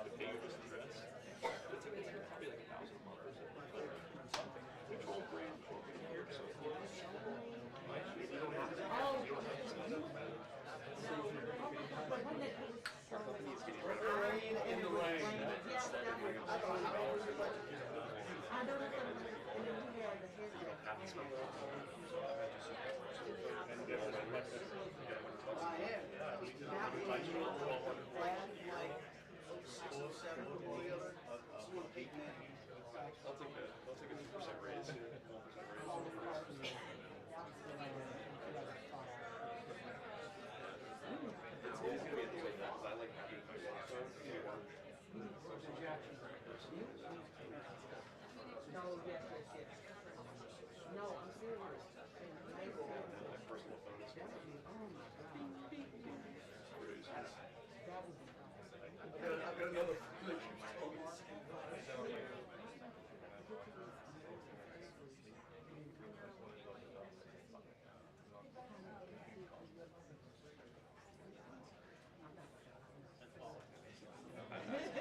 to pay you just the dress. It's probably like $1,000 or something. $12 grand for a year, so it's you don't have to. Our company is getting rid of rain in the rain. Instead of doing $1,000 I'll take a 2% raise. It's going to be a little bit that, because I like having my phone. No, I'm serious. My personal phone is going to That would be I've got another good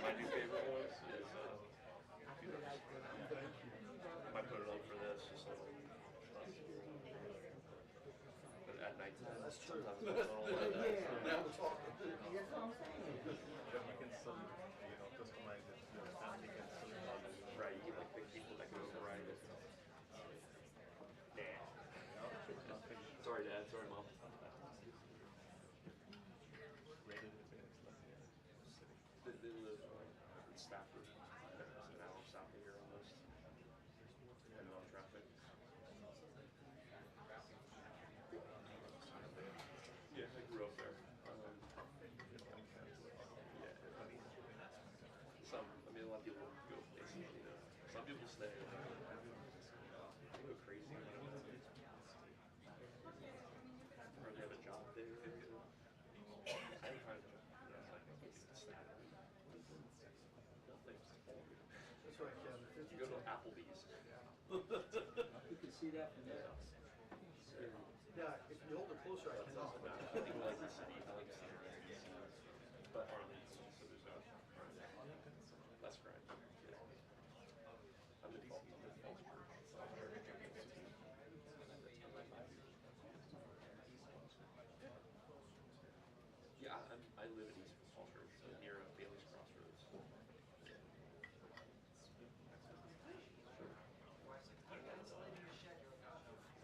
my new favorite ones is I put it on for this, just a little. But at night time, That's true. sometimes it's a little Now we're talking. That's what I'm saying. We can still, customize it. And we can still follow it. right. You get like big people that can override it. Dad. Sorry, Dad. Sorry, Mom. They live in Stafford. It's an hour south of here almost. And on traffic. Yeah, I grew up there. A lot of people go places, some people stay. They go crazy. Or they have a job there. I find That's right, Kevin. You go to Applebee's. You can see that from there. Yeah, if you hold it closer, I can tell. I think I like the city. I like the city. But Arlington, so there's less crime. I'm the Falls Yeah, I live in East Falls Church, so near Bailey's Crossroads. A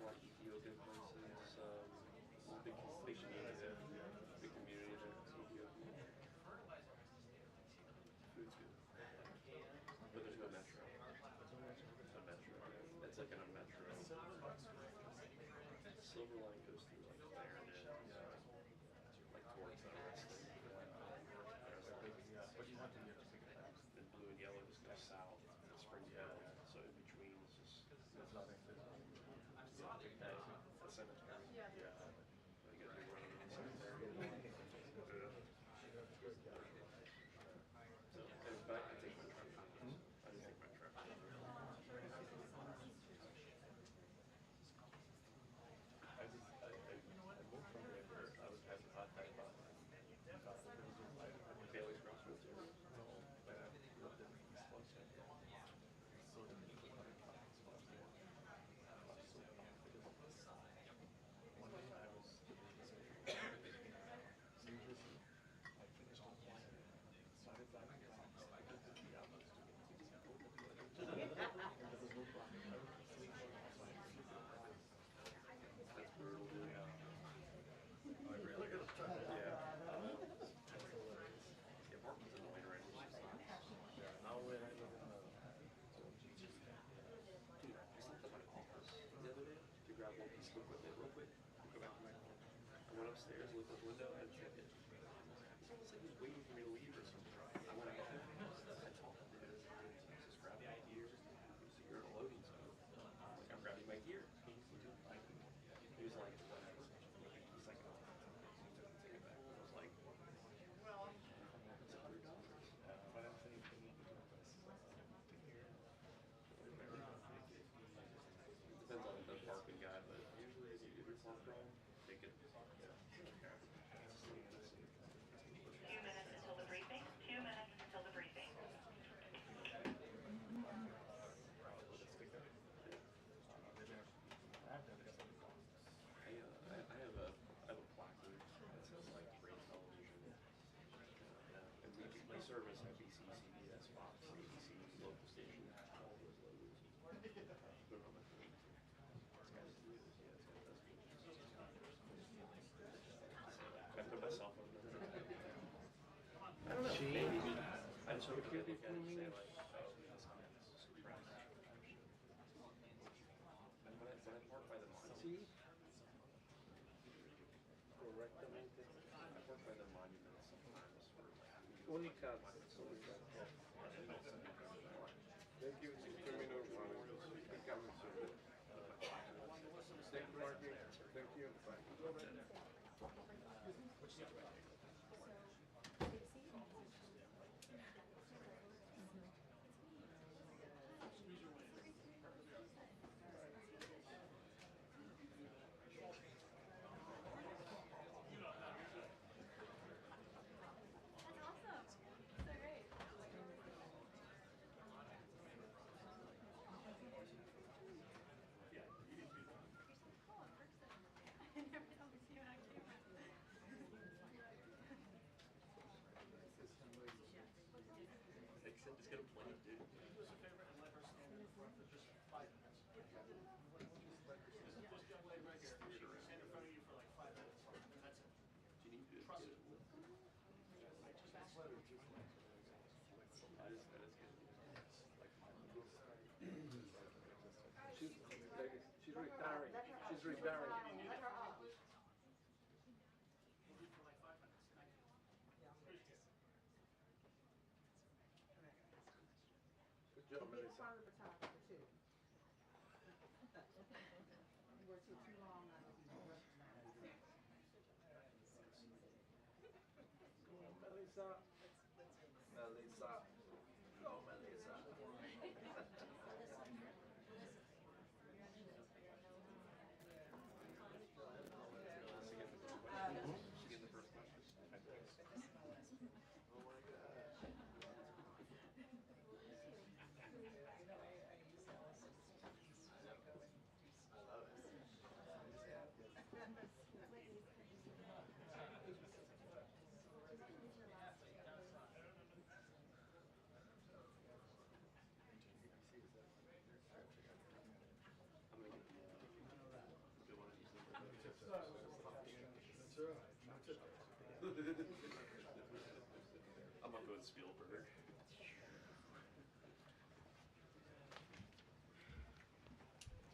lot of Ethiopian places, big community there. Food's good. But there's no metro. No metro. It's like in a metro. Silver Line goes through like Clarendon, like towards the rest. What do you want to do to pick it up? And blue and yellow just goes south to Springfield. So in between is just There's nothing. the cemetery. Yeah. You got a big run in the cemetery. So, but I take my truck. I didn't take my truck. I moved from there where I was having a hard time about Bailey's Crossroads. when I lived in East Boston. So the people coming from East Boston. service, NBC, CBS, Fox, ABC, local station, all those logos. They're on the page. It's got to do this, yeah, it's got those pages. I put my cell phone number. I don't know. Maybe. I just hope you look at it and say like, oh, this is press. And when I park by the monument, Correctamente. I park by the monument sometimes for like Única. Thank you. 6 minutes. Thank you, Marky. Thank you. Hegseth is gonna play it, dude. Do you need to? She's retiring. She's retiring. Good job, Melissa. Melissa. Melissa. Oh, Melissa. I'm gonna go with Spielberg.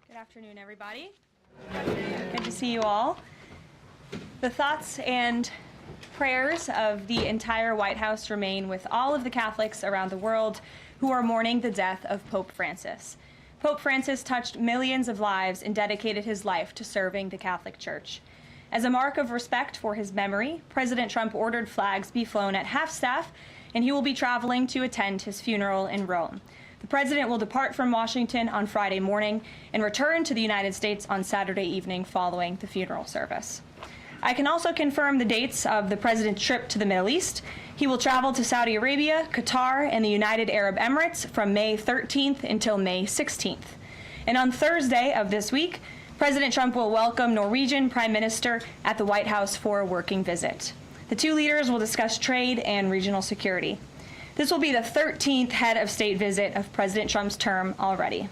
Good afternoon, everybody. Good to see you all. The thoughts and prayers of the entire White House remain with all of the Catholics around the world who are mourning the death of Pope Francis. Pope Francis touched millions of lives and dedicated his life to serving the Catholic Church. As a mark of respect for his memory, President Trump ordered flags be flown at half-staff, and he will be traveling to attend his funeral in Rome. The president will depart from Washington on Friday morning and return to the United States on Saturday evening following the funeral service. I can also confirm the dates of the president's trip to the Middle East. He will travel to Saudi Arabia, Qatar, and the United Arab Emirates from May 13th until May 16th. And on Thursday of this week, President Trump will welcome Norwegian Prime Minister at the White House for a working visit. The two leaders will discuss trade and regional security. This will be the 13th head of state visit of President Trump's term already.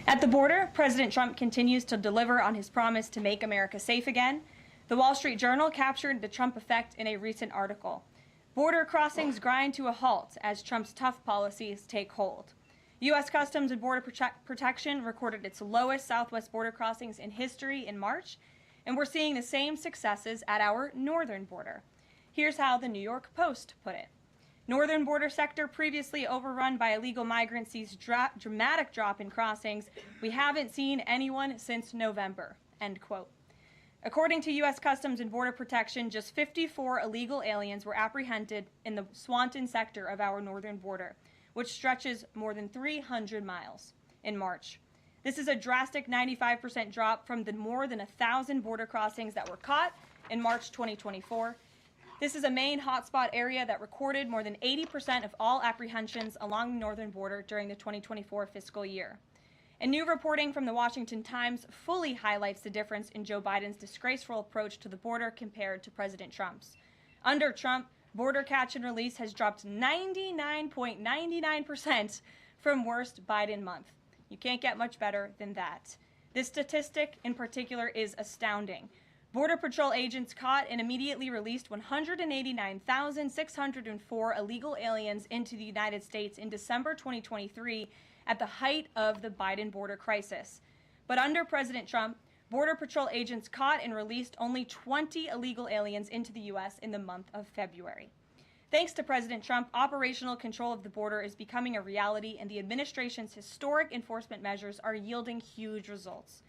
At the border, President Trump continues to deliver on his promise to make America safe again. The Wall Street Journal captured the Trump effect in a recent article. Border crossings grind to a halt as Trump's tough policies take hold. U.S. Customs and Border Protection recorded its lowest southwest border crossings in history in March, and we're seeing the same successes at our northern border. Here's how the New York Post put it. Northern border sector previously overrun by illegal migrants sees dramatic drop in crossings. We haven't seen anyone since November, end quote. According to U.S. Customs and Border Protection, just 54 illegal aliens were apprehended in the Swanton sector of our northern border, which stretches more than 300 miles in March. This is a drastic 95% drop from the more than 1,000 border crossings that were caught in March 2024. This is a main hotspot area that recorded more than 80% of all apprehensions along the northern border during the 2024 fiscal year. And new reporting from the Washington Times fully highlights the difference in Joe Biden's disgraceful approach to the border compared to President Trump's. Under Trump, border catch and release has dropped 99.99% from worst Biden month. You can't get much better than that. This statistic in particular is astounding. Border Patrol agents caught and immediately released 189,604 illegal aliens into the United States in December 2023 at the height of the Biden border crisis. But under President Trump, Border Patrol agents caught and released only 20 illegal aliens into the U.S. in the month of February. Thanks to President Trump, operational control of the border is becoming a reality, and the administration's historic enforcement measures are yielding huge results.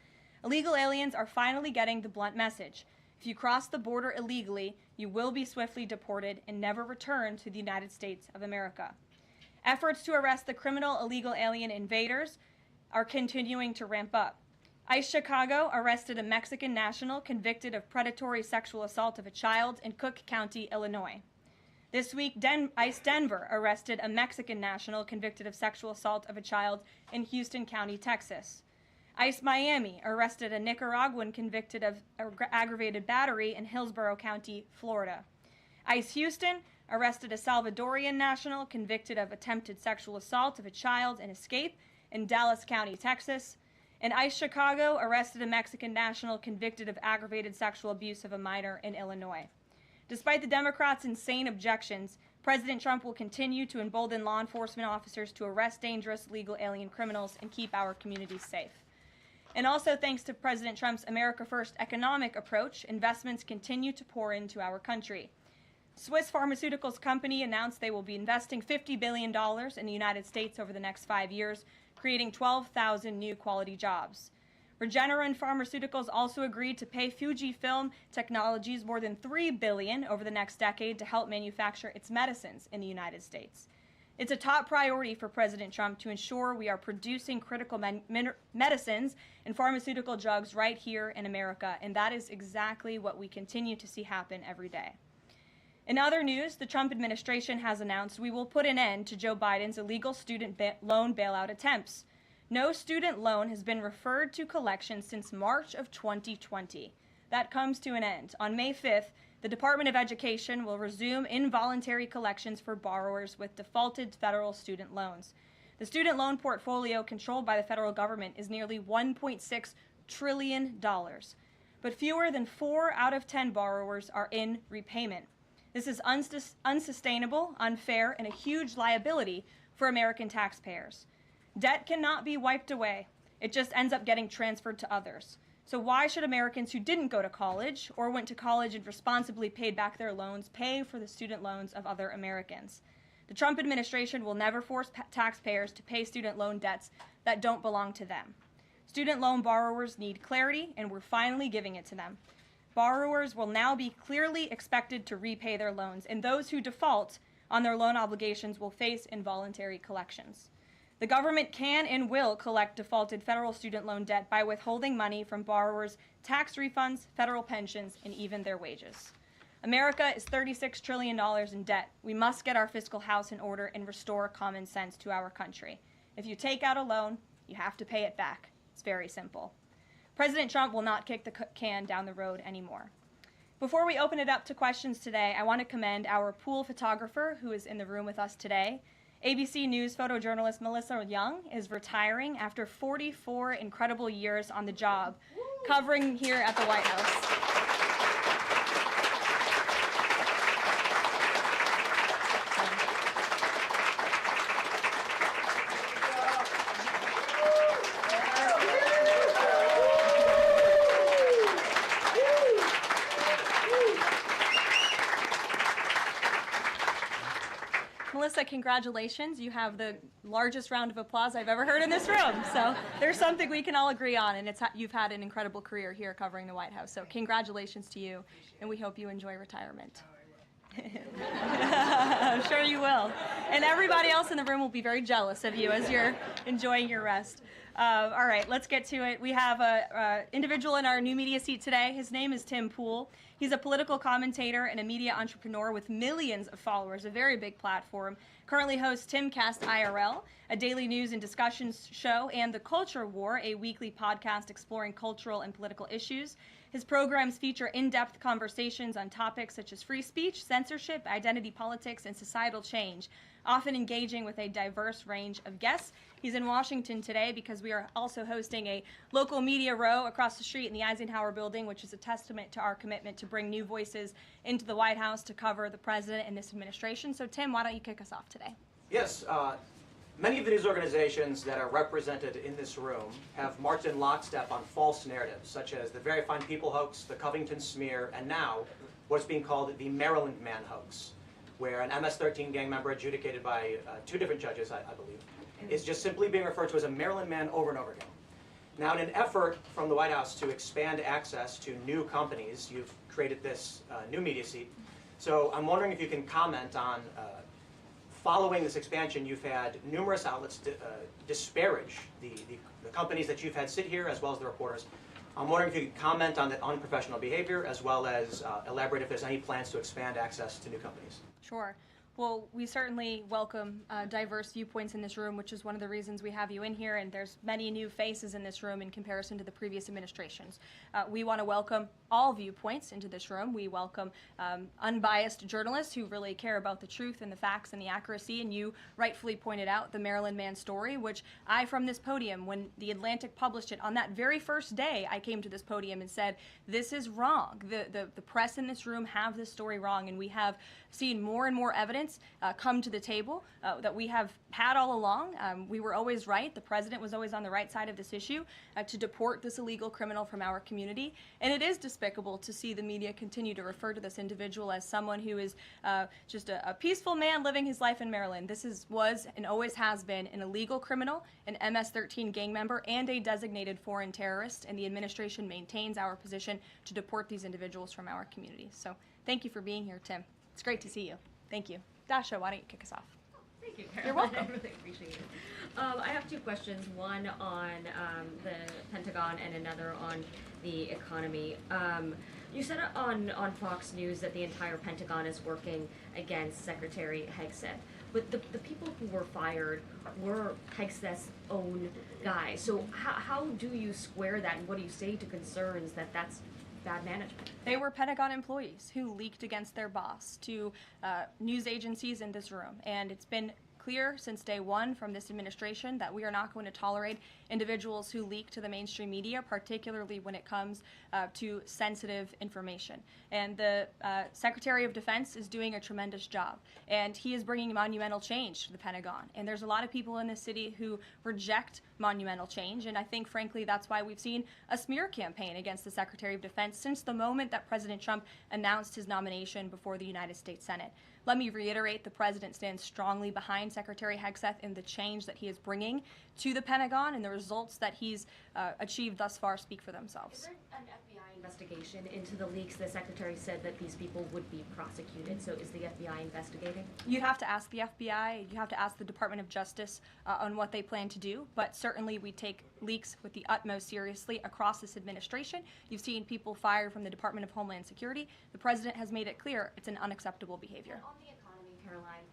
Illegal aliens are finally getting the blunt message. If you cross the border illegally, you will be swiftly deported and never return to the United States of America. Efforts to arrest the criminal illegal alien invaders are continuing to ramp up. ICE Chicago arrested a Mexican national convicted of predatory sexual assault of a child in Cook County, Illinois. This week, ICE Denver arrested a Mexican national convicted of sexual assault of a child in Houston County, Texas. ICE Miami arrested a Nicaraguan convicted of aggravated battery in Hillsborough County, Florida. ICE Houston arrested a Salvadorian national convicted of attempted sexual assault of a child in Escape in Dallas County, Texas. And ICE Chicago arrested a Mexican national convicted of aggravated sexual abuse of a minor in Illinois. Despite the Democrats' insane objections, President Trump will continue to embolden law enforcement officers to arrest dangerous legal alien criminals and keep our communities safe. And also, thanks to President Trump's America First economic approach, investments continue to pour into our country. Swiss pharmaceuticals company announced they will be investing $50 billion in the United States over the next 5 years, creating 12,000 new quality jobs. Regeneron Pharmaceuticals also agreed to pay Fujifilm Technologies more than $3 billion over the next decade to help manufacture its medicines in the United States. It's a top priority for President Trump to ensure we are producing critical medicines and pharmaceutical drugs right here in America, and that is exactly what we continue to see happen every day. In other news, the Trump administration has announced we will put an end to Joe Biden's illegal student loan bailout attempts. No student loan has been referred to collection since March of 2020. That comes to an end. On May 5th, the Department of Education will resume involuntary collections for borrowers with defaulted federal student loans. The student loan portfolio controlled by the federal government is nearly $1.6 trillion, but fewer than 4 out of 10 borrowers are in repayment. This is unsustainable, unfair, and a huge liability for American taxpayers. Debt cannot be wiped away. It just ends up getting transferred to others. So why should Americans who didn't go to college or went to college and responsibly paid back their loans pay for the student loans of other Americans? The Trump administration will never force taxpayers to pay student loan debts that don't belong to them. Student loan borrowers need clarity, and we're finally giving it to them. Borrowers will now be clearly expected to repay their loans, and those who default on their loan obligations will face involuntary collections. The government can and will collect defaulted federal student loan debt by withholding money from borrowers, tax refunds, federal pensions, and even their wages. America is $36 trillion in debt. We must get our fiscal house in order and restore common sense to our country. If you take out a loan, you have to pay it back. It's very simple. President Trump will not kick the can down the road anymore. Before we open it up to questions today, I want to commend our pool photographer who is in the room with us today. ABC News photojournalist Melissa Young is retiring after 44 incredible years on the job, covering here at the White House. Melissa, congratulations. You have the largest round of applause I've ever heard in this room. So there's something we can all agree on, and you've had an incredible career here covering the White House. So congratulations to you, and we hope you enjoy retirement. I'm sure you will. And everybody else in the room will be very jealous of you as you're enjoying your rest. All right, let's get to it. We have a individual in our new media seat today. His name is Tim Pool. He's a political commentator and a media entrepreneur with millions of followers, a very big platform. Currently hosts Timcast IRL, a daily news and discussions show, and The Culture War, a weekly podcast exploring cultural and political issues. His programs feature in-depth conversations on topics such as free speech, censorship, identity politics, and societal change, often engaging with a diverse range of guests. He's in Washington today because we are also hosting a local media row across the street in the Eisenhower building, which is a testament to our commitment to bring new voices into the White House to cover the president and this administration. So Tim, why don't you kick us off today? Yes, many of the news organizations that are represented in this room have marched in lockstep on false narratives, such as the Very Fine People hoax, the Covington smear, and now what's being called the Maryland Man hoax, where an MS-13 gang member adjudicated by 2 different judges, I believe, is just simply being referred to as a Maryland man over and over again. Now, in an effort from the White House to expand access to new companies, you've created this new media seat. So I'm wondering if you can comment on, following this expansion, you've had numerous outlets disparage the companies that you've had sit here, as well as the reporters. I'm wondering if you could comment on the unprofessional behavior, as well as elaborate if there's any plans to expand access to new companies. Sure. Well, we certainly welcome diverse viewpoints in this room, which is one of the reasons we have you in here, and there's many new faces in this room in comparison to the previous administrations. We want to welcome all viewpoints into this room. We welcome unbiased journalists who really care about the truth and the facts and the accuracy, and you rightfully pointed out the Maryland Man story, which I, from this podium, when The Atlantic published it, on that very first day, I came to this podium and said, this is wrong. The press in this room have this story wrong, and we have seen more and more evidence come to the table that we have had all along. We were always right. The president was always on the right side of this issue to deport this illegal criminal from our community. And it is despicable to see the media continue to refer to this individual as someone who is just a peaceful man living his life in Maryland. This was and always has been an illegal criminal, an MS-13 gang member, and a designated foreign terrorist. And the administration maintains our position to deport these individuals from our community. So thank you for being here, Tim. It's great to see you. Thank you. Dasha, why don't you kick us off? Thank you, Karoline. You're welcome. I really appreciate it. I have 2 questions, one on the Pentagon and another on the economy. You said on Fox News that the entire Pentagon is working against Secretary Hegseth, but the people who were fired were Hegseth's own guys. So how do you square that, and what do you say to concerns that that's bad management? They were Pentagon employees who leaked against their boss to news agencies in this room. And it's been clear since day one from this administration that we are not going to tolerate individuals who leak to the mainstream media, particularly when it comes to sensitive information. And the Secretary of Defense is doing a tremendous job, and he is bringing monumental change to the Pentagon. And there's a lot of people in this city who reject monumental change, and I think, frankly, that's why we've seen a smear campaign against the Secretary of Defense since the moment that President Trump announced his nomination before the United States Senate. Let me reiterate, the president stands strongly behind Secretary Hegseth in the change that he is bringing to the Pentagon, and the results that he's achieved thus far speak for themselves. Is there an FBI investigation into the leaks? The secretary said that these people would be prosecuted, so is the FBI investigating? You'd have to ask the FBI, you have to ask the Department of Justice on what they plan to do, but certainly we take leaks with the utmost seriously across this administration. You've seen people fired from the Department of Homeland Security. The president has made it clear it's an unacceptable behavior. And on the economy, Karoline,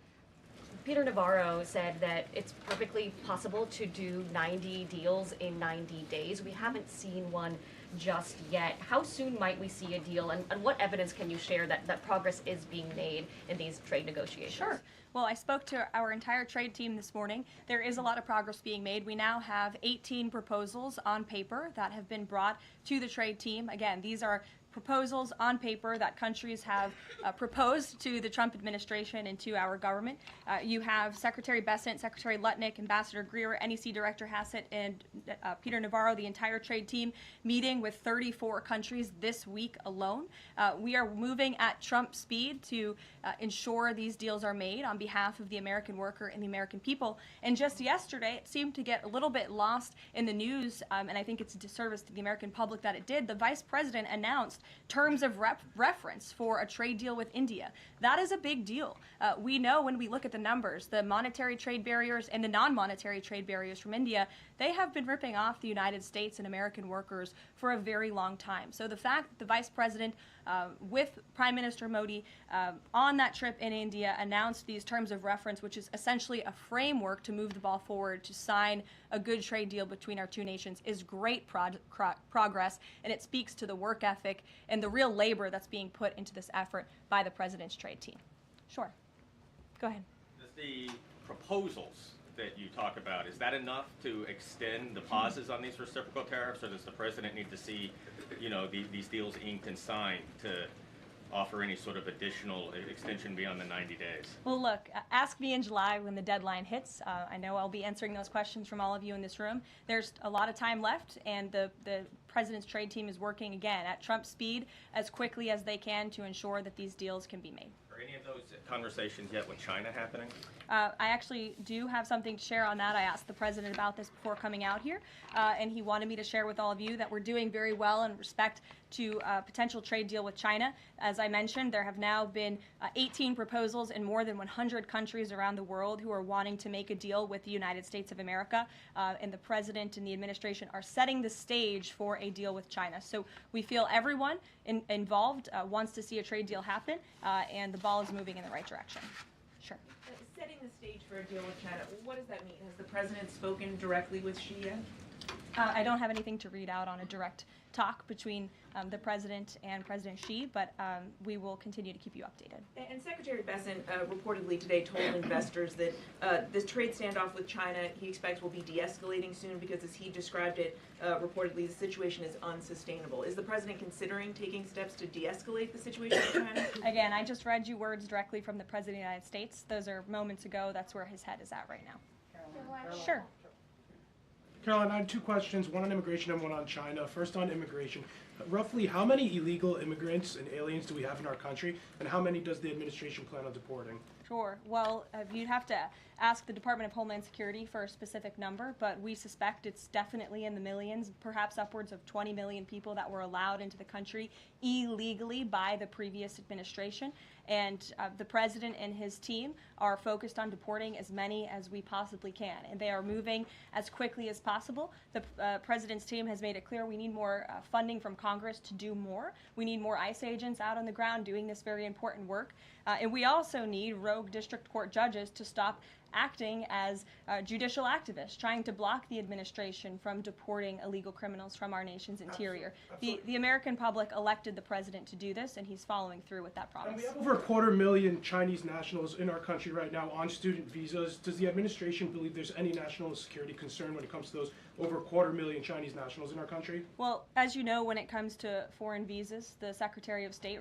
Peter Navarro said that it's perfectly possible to do 90 deals in 90 days. We haven't seen one just yet. How soon might we see a deal, and what evidence can you share that progress is being made in these trade negotiations? Sure. Well, I spoke to our entire trade team this morning. There is a lot of progress being made. We now have 18 proposals on paper that have been brought to the trade team. Again, these are proposals on paper that countries have proposed to the Trump administration and to our government. You have Secretary Bessent, Secretary Lutnick, Ambassador Greer, NEC Director Hassett, and Peter Navarro, the entire trade team, meeting with 34 countries this week alone. We are moving at Trump speed to ensure these deals are made on behalf of the American worker and the American people. And just yesterday, it seemed to get a little bit lost in the news, and I think it's a disservice to the American public that it did. The Vice President announced terms of reference for a trade deal with India. That is a big deal. We know when we look at the numbers, the monetary trade barriers and the non-monetary trade barriers from India, they have been ripping off the United States and American workers for a very long time. So the fact that the Vice President with Prime Minister Modi on that trip in India announced these terms of reference, which is essentially a framework to move the ball forward to sign a good trade deal between our two nations, is great progress, and it speaks to the work ethic and the real labor that's being put into this effort by the President's trade team. Sure. Go ahead. The proposals that you talk about, is that enough to extend the pauses on these reciprocal tariffs, or does the President need to see, these deals inked and signed to offer any sort of additional extension beyond the 90 days? Well, look, ask me in July when the deadline hits. I know I'll be answering those questions from all of you in this room. There's a lot of time left, and the President's trade team is working, again, at Trump speed as quickly as they can to ensure that these deals can be made. Are any of those conversations yet with China happening? I actually do have something to share on that. I asked the President about this before coming out here, and he wanted me to share with all of you that we're doing very well in respect to a potential trade deal with China. As I mentioned, there have now been 18 proposals in more than 100 countries around the world who are wanting to make a deal with the United States of America, and the President and the administration are setting the stage for a deal with China. So we feel everyone involved wants to see a trade deal happen, and the ball is moving in the right direction. Sure. Setting the stage for a deal with China, what does that mean? Has the President spoken directly with Xi yet? I don't have anything to read out on a direct talk between the President and President Xi, but we will continue to keep you updated. And Secretary Bessent reportedly today told investors that this trade standoff with China he expects will be de-escalating soon because, as he described it, reportedly the situation is unsustainable. Is the President considering taking steps to de-escalate the situation with China? Again, I just read you words directly from the President of the United States. Those are moments ago. That's where his head is at right now. Sure. Caroline, I had two questions, one on immigration and one on China. First on immigration. Roughly how many illegal immigrants and aliens do we have in our country, and how many does the administration plan on deporting? Sure. Well, you'd have to ask the Department of Homeland Security for a specific number, but we suspect it's definitely in the millions, perhaps upwards of 20 million people that were allowed into the country illegally by the previous administration. And the President and his team are focused on deporting as many as we possibly can, and they are moving as quickly as possible. The President's team has made it clear we need more funding from Congress to do more. We need more ICE agents out on the ground doing this very important work. And we also need rogue district court judges to stop acting as judicial activists, trying to block the administration from deporting illegal criminals from our nation's interior. The American public elected the President to do this, and he's following through with that promise. And we have over 250,000 Chinese nationals in our country right now on student visas. Does the administration believe there's any national security concern when it comes to those over 250,000 Chinese nationals in our country? Well, as you know, when it comes to foreign visas, the Secretary of State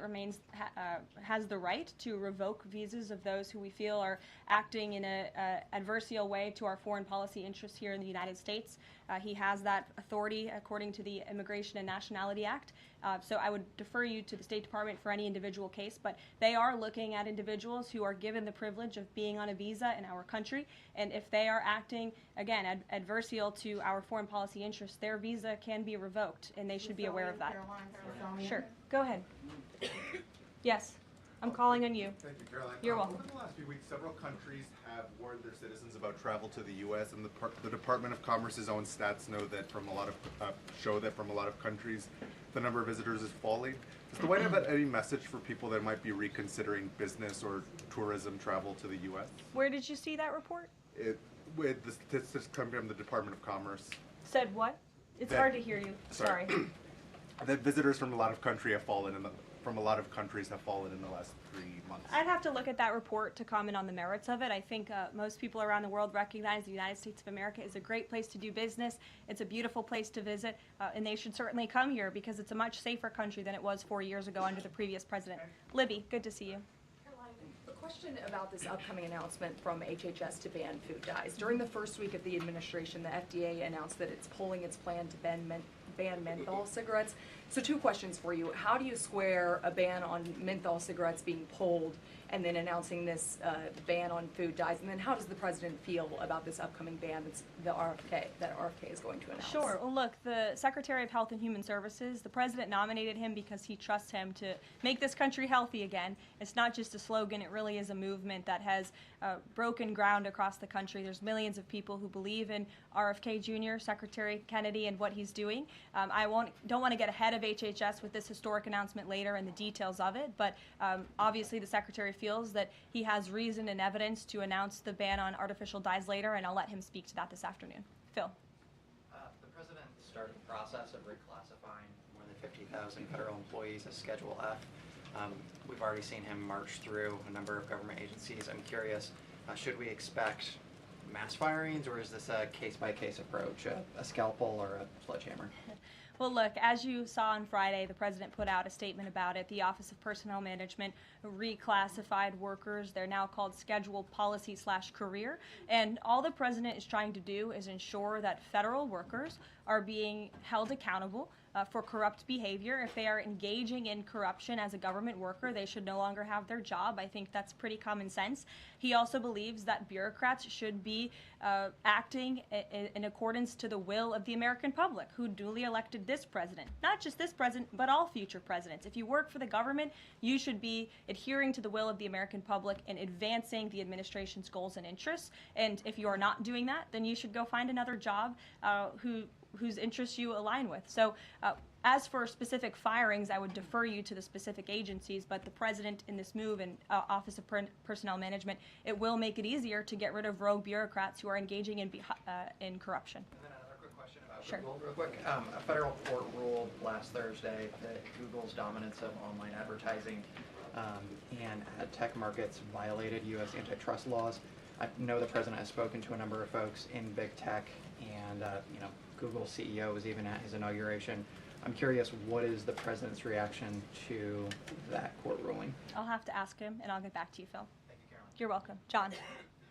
has the right to revoke visas of those who we feel are acting in a adversarial way to our foreign policy interests here in the United States. He has that authority according to the Immigration and Nationality Act. So I would defer you to the State Department for any individual case, but they are looking at individuals who are given the privilege of being on a visa in our country, and if they are acting, again, adversarial to our foreign policy interests, their visa can be revoked, and they should be aware of that. Sure. Go ahead. Yes. I'm calling on you. Thank you, Caroline. You're welcome. Within the last few weeks, several countries have warned their citizens about travel to the U.S., and the Department of Commerce's own stats know that from a lot of countries, the number of visitors is falling. Does the White House have any message for people that might be reconsidering business or tourism travel to the U.S.? Where did you see that report? With the statistics coming from the Department of Commerce. Said what? It's hard to hear you. Sorry. That visitors from a lot of countries have fallen in the last 3 months. I'd have to look at that report to comment on the merits of it. I think most people around the world recognize the United States of America is a great place to do business. It's a beautiful place to visit, and they should certainly come here because it's a much safer country than it was 4 years ago under the previous president. Libby, good to see you. A question about this upcoming announcement from HHS to ban food dyes. During the first week of the administration, the FDA announced that it's pulling its plan to ban menthol cigarettes, So 2 questions for you. How do you square a ban on menthol cigarettes being pulled and then announcing this ban on food dyes? And then how does the president feel about this upcoming ban that RFK is going to announce? Sure. Well, look, the Secretary of Health and Human Services, the president nominated him because he trusts him to make this country healthy again. It's not just a slogan, it really is a movement that has broken ground across the country. There's millions of people who believe in RFK Jr., Secretary Kennedy, and what he's doing. I don't want to get ahead of HHS with this historic announcement later and the details of it, but obviously the Secretary feels that he has reason and evidence to announce the ban on artificial dyes later, and I'll let him speak to that this afternoon. Phil. The president started the process of reclassifying more than 50,000 federal employees as Schedule F. We've already seen him march through a number of government agencies. I'm curious, should we expect mass firings, or is this a case-by-case approach, a scalpel or a sledgehammer? Well, look, as you saw on Friday, the president put out a statement about it. The Office of Personnel Management reclassified workers. They're now called Scheduled Policy/Career. And all the president is trying to do is ensure that federal workers are being held accountable for corrupt behavior. If they are engaging in corruption as a government worker, they should no longer have their job. I think that's pretty common sense. He also believes that bureaucrats should be acting in accordance to the will of the American public, who duly elected this president. Not just this president, but all future presidents. If you work for the government, you should be adhering to the will of the American public and advancing the administration's goals and interests. And if you are not doing that, then you should go find another job whose interests you align with. So as for specific firings, I would defer you to the specific agencies, but the president in this move and Office of Personnel Management, it will make it easier to get rid of rogue bureaucrats who are engaging in corruption. And then another quick question about Sure. Google, real quick. A federal court ruled last Thursday that Google's dominance of online advertising and ad tech markets violated U.S. antitrust laws. I know the president has spoken to a number of folks in big tech, and Google's CEO was even at his inauguration. I'm curious, what is the president's reaction to that court ruling? I'll have to ask him, and I'll get back to you, Phil. Thank you, Caroline. You're welcome. John.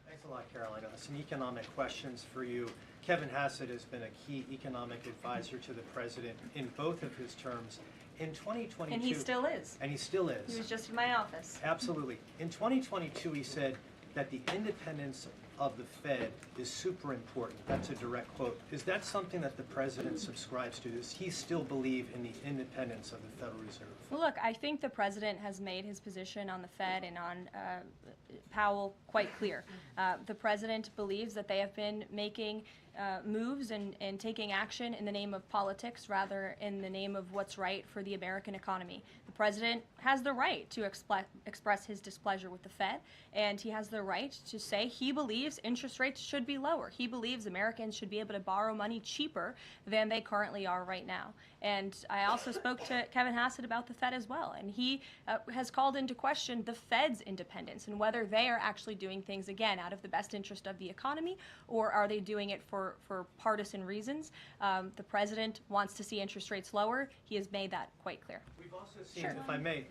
Thanks a lot, Caroline. Some economic questions for you. Kevin Hegseth has been a key economic advisor to the president in both of his terms. In 2022... And he still is. And he still is. He was just in my office. Absolutely. In 2022, he said that the independence of the Fed is super important. That's a direct quote. Is that something that the president subscribes to? Does he still believe in the independence of the Federal Reserve? Well, look, I think the president has made his position on the Fed and on Powell quite clear. The president believes that they have been making moves and taking action in the name of politics rather in the name of what's right for the American economy. The president has the right to express his displeasure with the Fed, and he has the right to say he believes interest rates should be lower. He believes Americans should be able to borrow money cheaper than they currently are right now. And I also spoke to Kevin Hegseth about the Fed as well, and he has called into question the Fed's independence and whether they are actually doing things, again, out of the best interest of the economy, or are they doing it for partisan reasons. The president wants to see interest rates lower. He has made that quite clear. We've also seen, Sure. if I may,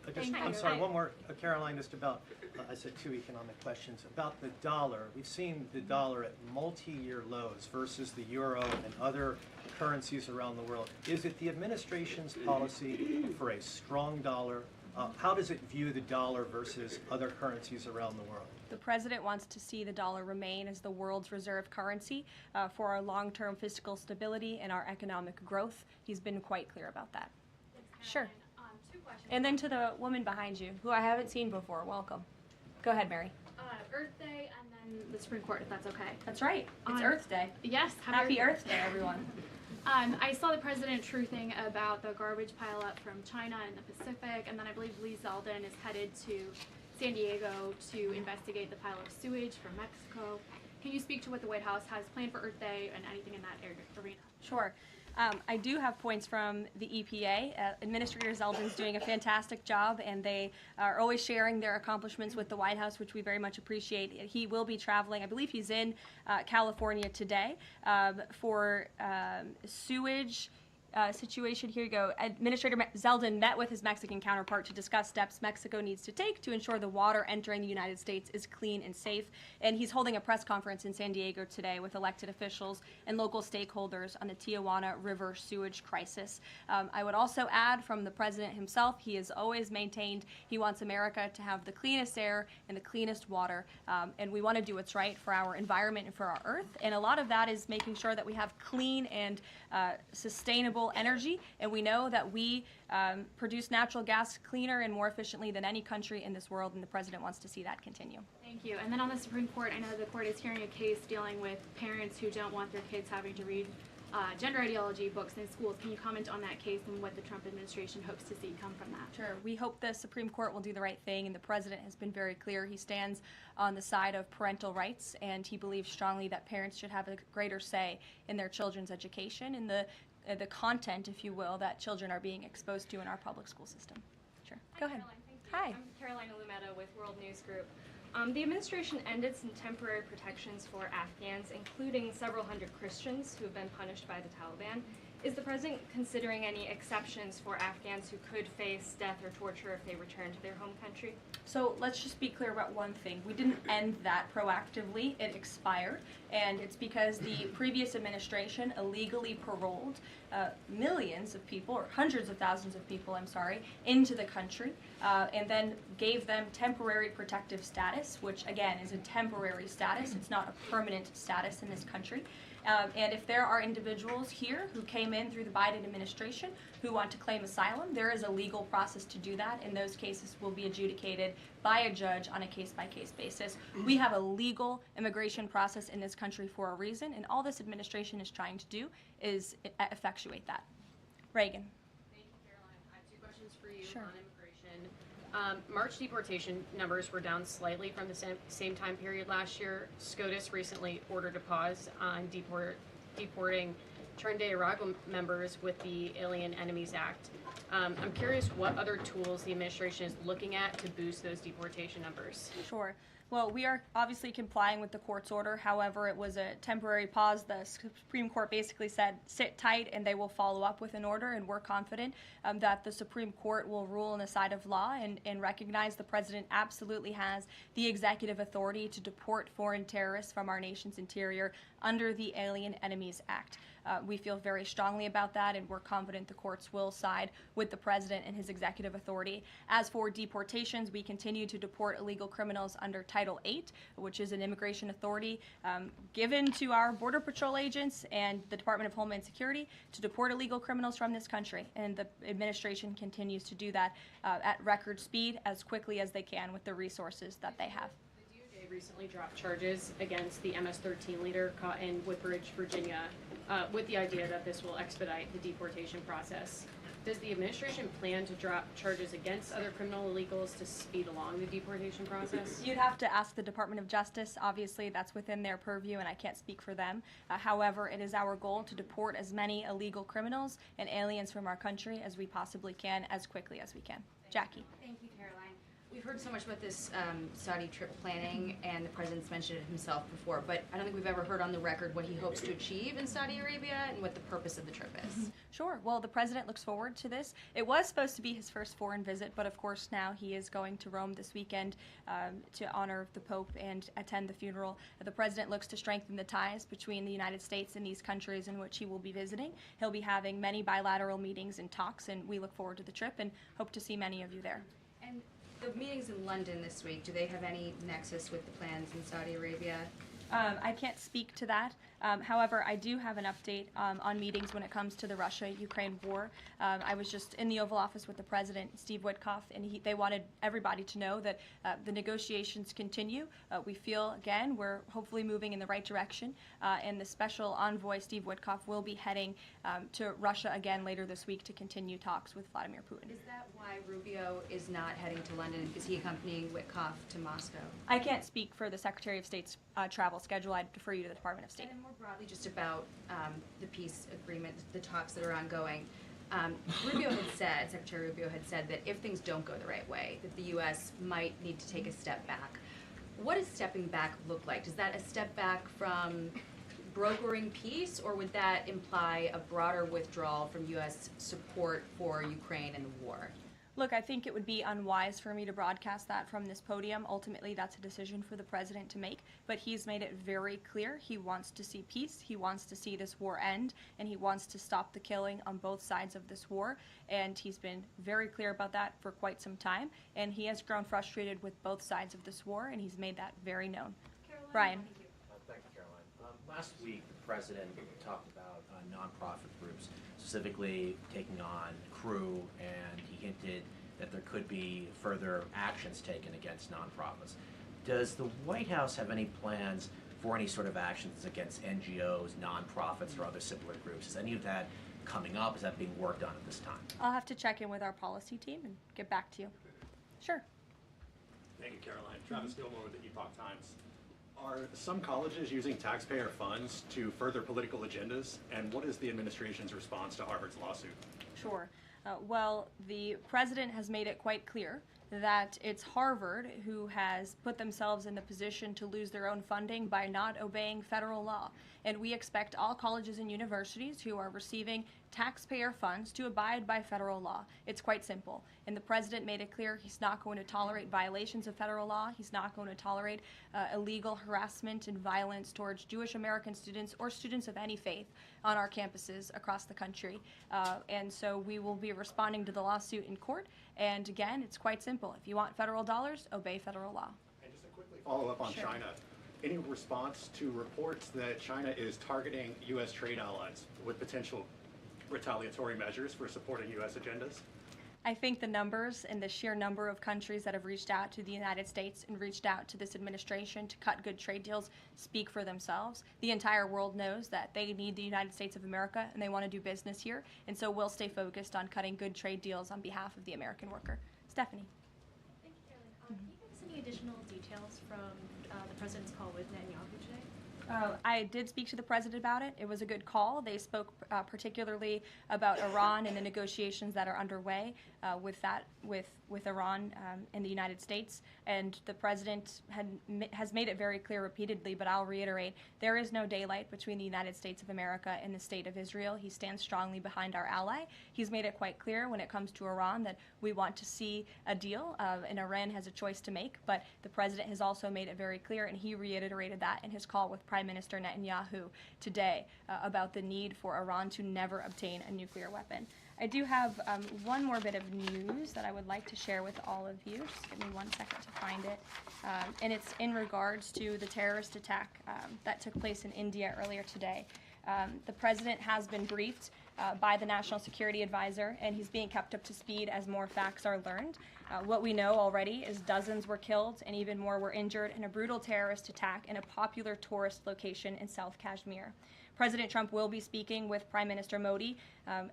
I'm sorry, one more, Caroline, just about, I said 2 economic questions, about the dollar. We've seen the dollar at multi-year lows versus the euro and other currencies around the world. Is it the administration's policy for a strong dollar? How does it view the dollar versus other currencies around the world? The president wants to see the dollar remain as the world's reserve currency for our long-term fiscal stability and our economic growth. He's been quite clear about that. Sure. 2 questions. And then to the woman behind you, who I haven't seen before. Welcome. Go ahead, Mary. Earth Day and then the Supreme Court, if that's okay. That's right. It's Earth Day. Yes. Happy Earth Day, everyone. I saw the president truthing about the garbage pileup from China and the Pacific, and then I believe Lee Zeldin is headed to San Diego to investigate the pile of sewage from Mexico. Can you speak to what the White House has planned for Earth Day and anything in that arena? Sure. I do have points from the EPA. Administrator Zeldin's doing a fantastic job, and they are always sharing their accomplishments with the White House, which we very much appreciate. He will be traveling, I believe he's in California today, for sewage situation. Here you go. Administrator Zeldin met with his Mexican counterpart to discuss steps Mexico needs to take to ensure the water entering the United States is clean and safe. And he's holding a press conference in San Diego today with elected officials and local stakeholders on the Tijuana River sewage crisis. I would also add from the president himself, he has always maintained he wants America to have the cleanest air and the cleanest water. And we want to do what's right for our environment and for our earth. And a lot of that is making sure that we have clean and sustainable energy, and we know that we produce natural gas cleaner and more efficiently than any country in this world, and the president wants to see that continue. Thank you. And then on the Supreme Court, I know the court is hearing a case dealing with parents who don't want their kids having to read gender ideology books in schools. Can you comment on that case and what the Trump administration hopes to see come from that? Sure. We hope the Supreme Court will do the right thing, and the president has been very clear. He stands on the side of parental rights, and he believes strongly that parents should have a greater say in their children's education and the content, if you will, that children are being exposed to in our public school system. Sure. Go ahead. Caroline, thank you. Hi. I'm Karoline Leavitt with World News Group. The administration ended some temporary protections for Afghans, including several hundred Christians who have been punished by the Taliban. Is the president considering any exceptions for Afghans who could face death or torture if they return to their home country? So let's just be clear about one thing. We didn't end that proactively. It expired, and it's because the previous administration illegally paroled millions of people, or hundreds of thousands of people, I'm sorry, into the country, and then gave them temporary protective status, which again is a temporary status. It's not a permanent status in this country. And if there are individuals here who came in through the Biden administration who want to claim asylum, there is a legal process to do that, and those cases will be adjudicated by a judge on a case-by-case basis. We have a legal immigration process in this country for a reason, and all this administration is trying to do is effectuate that. Reagan. Thank you, Caroline. I have two questions for you Sure. on immigration. March deportation numbers were down slightly from the same time period last year. SCOTUS recently ordered a pause on deporting Trinidad and Tobago members with the Alien Enemies Act. I'm curious what other tools the administration is looking at to boost those deportation numbers. Sure. Well, we are obviously complying with the court's order. However, it was a temporary pause. The Supreme Court basically said, sit tight, and they will follow up with an order, and we're confident that the Supreme Court will rule on the side of law and recognize the president absolutely has the executive authority to deport foreign terrorists from our nation's interior under the Alien Enemies Act. We feel very strongly about that, and we're confident the courts will side with the president and his executive authority. As for deportations, we continue to deport illegal criminals under Title VIII, which is an immigration authority given to our Border Patrol agents and the Department of Homeland Security to deport illegal criminals from this country. And the administration continues to do that at record speed as quickly as they can with the resources that they have. The DOJ recently dropped charges against the MS-13 leader caught in Woodbridge, Virginia, with the idea that this will expedite the deportation process. Does the administration plan to drop charges against other criminal illegals to speed along the deportation process? You'd have to ask the Department of Justice. Obviously, that's within their purview, and I can't speak for them. However, it is our goal to deport as many illegal criminals and aliens from our country as we possibly can, as quickly as we can. Jackie. Thank you, Caroline. We've heard so much about this Saudi trip planning, and the president's mentioned it himself before, but I don't think we've ever heard on the record what he hopes to achieve in Saudi Arabia and what the purpose of the trip is. Sure. Well, the president looks forward to this. It was supposed to be his first foreign visit, but of course now he is going to Rome this weekend to honor the Pope and attend the funeral. The president looks to strengthen the ties between the United States and these countries in which he will be visiting. He'll be having many bilateral meetings and talks, and we look forward to the trip and hope to see many of you there. And the meetings in London this week, do they have any nexus with the plans in Saudi Arabia? I can't speak to that. However, I do have an update on meetings when it comes to the Russia-Ukraine war. I was just in the Oval Office with the President, Steve Witkoff, and they wanted everybody to know that the negotiations continue. We feel, again, we're hopefully moving in the right direction, and the Special Envoy, Steve Witkoff, will be heading to Russia again later this week to continue talks with Vladimir Putin. Is that why Rubio is not heading to London? Is he accompanying Witkoff to Moscow? I can't speak for the Secretary of State's travel schedule. I'd defer you to the Department of State. And more broadly, just about the peace agreement, the talks that are ongoing. Rubio had said, Secretary Rubio had said that if things don't go the right way, that the U.S. might need to take a step back. What does stepping back look like? Is that a step back from brokering peace, or would that imply a broader withdrawal from U.S. support for Ukraine and the war? Look, I think it would be unwise for me to broadcast that from this podium. Ultimately, that's a decision for the president to make, but he's made it very clear he wants to see peace, he wants to see this war end, and he wants to stop the killing on both sides of this war, and he's been very clear about that for quite some time, and he has grown frustrated with both sides of this war, and he's made that very known. Brian. Thank you, Caroline. Last week, the president talked about nonprofit groups, specifically taking on crew, and he hinted that there could be further actions taken against nonprofits. Does the White House have any plans for any sort of actions against NGOs, nonprofits, or other similar groups? Is any of that coming up? Is that being worked on at this time? I'll have to check in with our policy team and get back to you. Sure. Thank you, Caroline. Travis Gilmore with the Epoch Times. Are some colleges using taxpayer funds to further political agendas? And what is the administration's response to Harvard's lawsuit? Sure. Well, the president has made it quite clear that it's Harvard who has put themselves in the position to lose their own funding by not obeying federal law. And we expect all colleges and universities who are receiving taxpayer funds to abide by federal law. It's quite simple. And the president made it clear he's not going to tolerate violations of federal law. He's not going to tolerate illegal harassment and violence towards Jewish American students or students of any faith on our campuses across the country. And so we will be responding to the lawsuit in court. And again, it's quite simple. If you want federal dollars, obey federal law. And just a quickly follow up on Sure. China. Any response to reports that China is targeting U.S. trade allies with potential retaliatory measures for supporting U.S. agendas? I think the numbers and the sheer number of countries that have reached out to the United States and reached out to this administration to cut good trade deals speak for themselves. The entire world knows that they need the United States of America and they want to do business here, and so we'll stay focused on cutting good trade deals on behalf of the American worker. Stephanie. Thank you, Caroline. Can you give us any additional details from the president's call with Netanyahu today? I did speak to the president about it. It was a good call. They spoke particularly about Iran and the negotiations that are underway with Iran and the United States. And the president has made it very clear repeatedly, but I'll reiterate, there is no daylight between the United States of America and the state of Israel. He stands strongly behind our ally. He's made it quite clear when it comes to Iran that we want to see a deal, and Iran has a choice to make. But the president has also made it very clear, and he reiterated that in his call with Prime Minister Netanyahu today about the need for Iran to never obtain a nuclear weapon. I do have one more bit of news that I would like to share with all of you. Just give me 1 second to find it. And it's in regards to the terrorist attack that took place in India earlier today. The president has been briefed by the National Security Advisor, and he's being kept up to speed as more facts are learned. What we know already is dozens were killed and even more were injured in a brutal terrorist attack in a popular tourist location in South Kashmir. President Trump will be speaking with Prime Minister Modi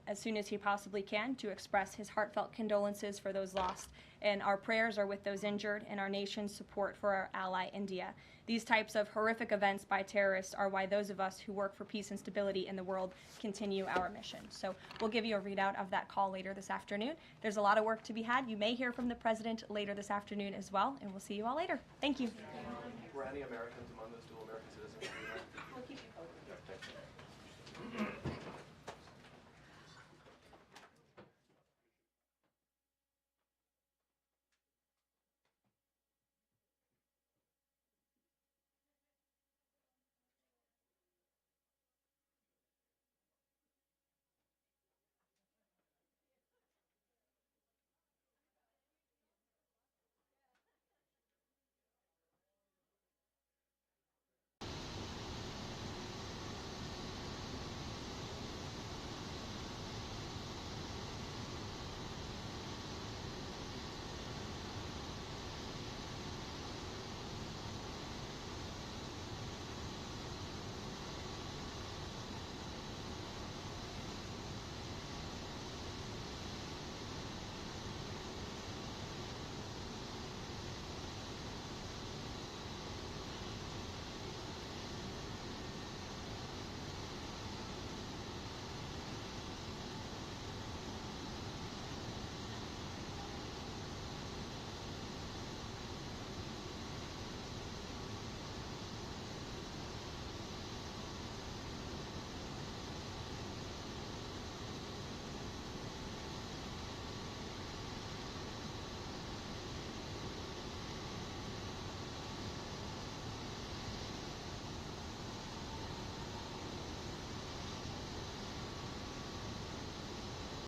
as soon as he possibly can to express his heartfelt condolences for those lost. And our prayers are with those injured and our nation's support for our ally, India. These types of horrific events by terrorists are why those of us who work for peace and stability in the world continue our mission. So we'll give you a readout of that call later this afternoon. There's a lot of work to be had. You may hear from the president later this afternoon as well, and we'll see you all later. Thank you. Were any Americans among those dual American citizens? We'll keep you posted. Yeah, thanks.